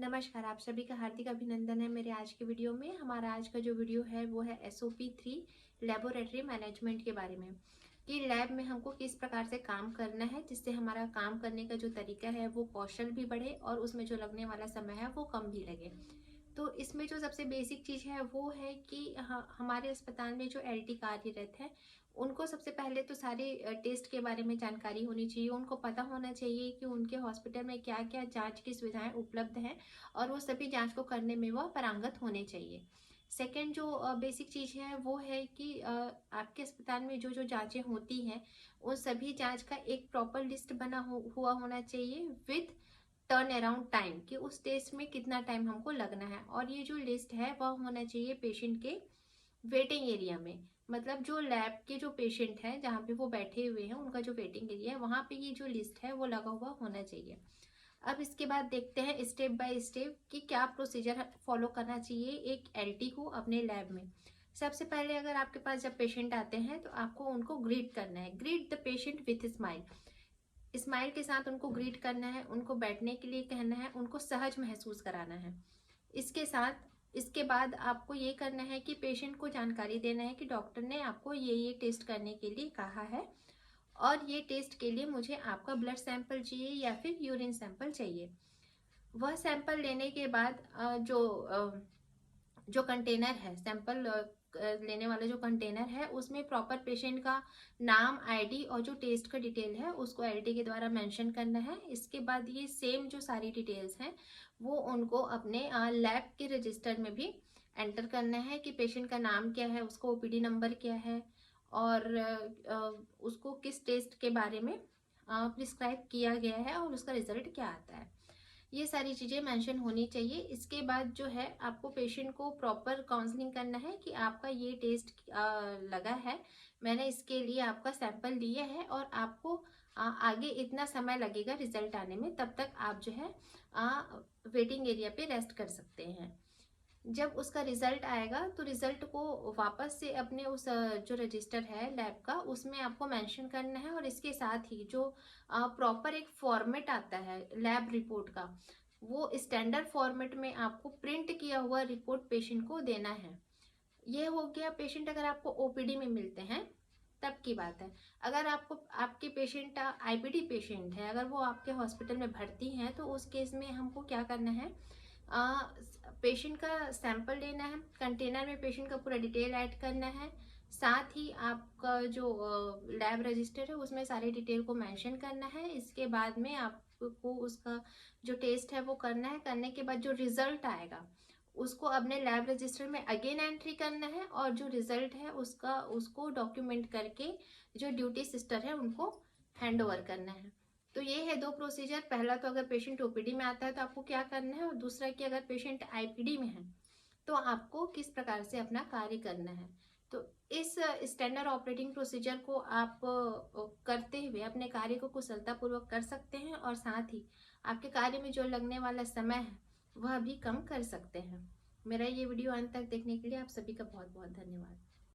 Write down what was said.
नमस्कार, आप सभी का हार्दिक अभिनंदन है मेरे आज के वीडियो में। हमारा आज का जो वीडियो है वो है SOP 3 लैबोरेटरी मैनेजमेंट के बारे में, कि लैब में हमको किस प्रकार से काम करना है जिससे हमारा काम करने का जो तरीका है वो कौशल भी बढ़े और उसमें जो लगने वाला समय है वो कम भी लगे। तो इसमें जो सबसे बेसिक चीज़ है वो है कि हमारे अस्पताल में जो LT कार्यरत है उनको सबसे पहले तो सारे टेस्ट के बारे में जानकारी होनी चाहिए। उनको पता होना चाहिए कि उनके हॉस्पिटल में क्या क्या जांच की सुविधाएं उपलब्ध हैं और वो सभी जांच को करने में वह पारंगत होने चाहिए। सेकंड जो बेसिक चीज़ है वो है कि आपके अस्पताल में जो जो जांचें होती हैं उन सभी जांच का एक प्रॉपर लिस्ट बना हुआ होना चाहिए विथ टर्न अराउंड टाइम, कि उस टेस्ट में कितना टाइम हमको लगना है। और ये जो लिस्ट है वह होना चाहिए पेशेंट के वेटिंग एरिया में, मतलब जो लैब के जो पेशेंट हैं जहाँ पे वो बैठे हुए हैं उनका जो वेटिंग एरिया है वहाँ पे ये जो लिस्ट है वो लगा हुआ होना चाहिए। अब इसके बाद देखते हैं स्टेप बाय स्टेप कि क्या प्रोसीजर फॉलो करना चाहिए एक LT को अपने लैब में। सबसे पहले अगर आपके पास जब पेशेंट आते हैं तो आपको उनको ग्रीट करना है। Greet the patient with smile. Smile के साथ उनको ग्रीट करना है, उनको बैठने के लिए कहना है, उनको सहज महसूस कराना है। इसके साथ इसके बाद आपको ये करना है कि पेशेंट को जानकारी देना है कि डॉक्टर ने आपको ये टेस्ट करने के लिए कहा है और ये टेस्ट के लिए मुझे आपका ब्लड सैंपल चाहिए या फिर यूरिन सैंपल चाहिए। वह सैंपल लेने के बाद जो कंटेनर है, सैंपल लेने वाला जो कंटेनर है उसमें प्रॉपर पेशेंट का नाम, ID और जो टेस्ट का डिटेल है उसको LT के द्वारा मेंशन करना है। इसके बाद ये सेम जो सारी डिटेल्स हैं वो उनको अपने लैब के रजिस्टर में भी एंटर करना है कि पेशेंट का नाम क्या है, उसको OPD नंबर क्या है और उसको किस टेस्ट के बारे में प्रिस्क्राइब किया गया है और उसका रिजल्ट क्या आता है। ये सारी चीज़ें मेंशन होनी चाहिए। इसके बाद जो है आपको पेशेंट को प्रॉपर काउंसलिंग करना है कि आपका ये टेस्ट लगा है, मैंने इसके लिए आपका सैंपल लिया है और आपको आगे इतना समय लगेगा रिजल्ट आने में, तब तक आप जो है वेटिंग एरिया पे रेस्ट कर सकते हैं। जब उसका रिजल्ट आएगा तो रिजल्ट को वापस से अपने उस जो रजिस्टर है लैब का उसमें आपको मेंशन करना है और इसके साथ ही जो प्रॉपर एक फॉर्मेट आता है लैब रिपोर्ट का, वो स्टैंडर्ड फॉर्मेट में आपको प्रिंट किया हुआ रिपोर्ट पेशेंट को देना है। ये हो गया पेशेंट अगर आपको OPD में मिलते हैं तब की बात है। अगर आपको आपके पेशेंट IPD पेशेंट है, अगर वो आपके हॉस्पिटल में भर्ती हैं तो उस केस में हमको क्या करना है, पेशेंट का सैंपल लेना है, कंटेनर में पेशेंट का पूरा डिटेल ऐड करना है, साथ ही आपका जो लैब रजिस्टर है उसमें सारे डिटेल को मेंशन करना है। इसके बाद में आपको उसका जो टेस्ट है वो करना है। करने के बाद जो रिजल्ट आएगा उसको अपने लैब रजिस्टर में अगेन एंट्री करना है और जो रिजल्ट है उसको डॉक्यूमेंट करके जो ड्यूटी सिस्टर है उनको हैंड ओवर करना है। तो ये है दो प्रोसीजर। पहला तो अगर पेशेंट OPD में आता है तो आपको क्या करना है, और दूसरा कि अगर पेशेंट IPD में है तो आपको किस प्रकार से अपना कार्य करना है। तो इस स्टैंडर्ड ऑपरेटिंग प्रोसीजर को आप करते हुए अपने कार्य को कुशलतापूर्वक कर सकते हैं और साथ ही आपके कार्य में जो लगने वाला समय है वह भी कम कर सकते हैं। मेरा ये वीडियो अंत तक देखने के लिए आप सभी का बहुत बहुत धन्यवाद।